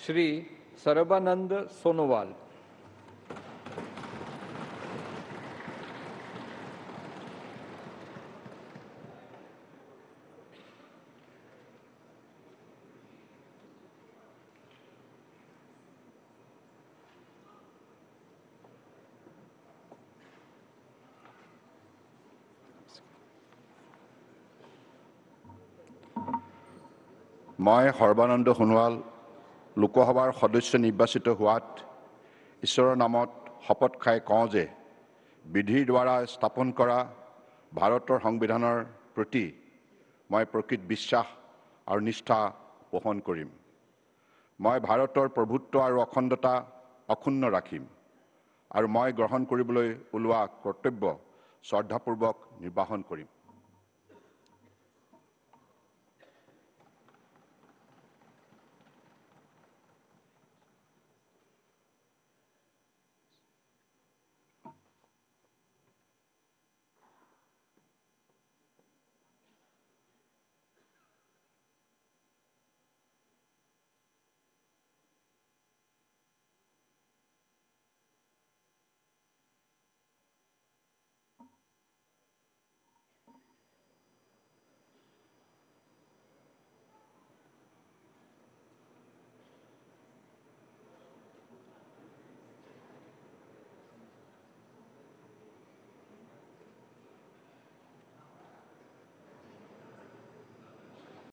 Shri Sarbanand Sonowal. মই সৰ্বানন্দ সোণোৱাল লোকসভাৰ সদস্য নিৰ্বাচিত হোৱাত ঈশ্বৰৰ নামত শপত খাই কওঁ যে বিধিৰ দ্বাৰা স্থাপন কৰা ভাৰতৰ সংবিধানৰ প্ৰতি মই প্ৰকৃত বিশ্বাস আৰু নিষ্ঠা পোষণ কৰিম। মই ভাৰতৰ প্ৰভুত্ব আৰু অখণ্ডতা অক্ষুণ্ণ ৰাখিম আৰু মই গ্ৰহণ কৰিবলৈ ওলোৱা কৰ্তব্য শ্ৰদ্ধাপূৰ্বক নিৰ্বাহন কৰিম।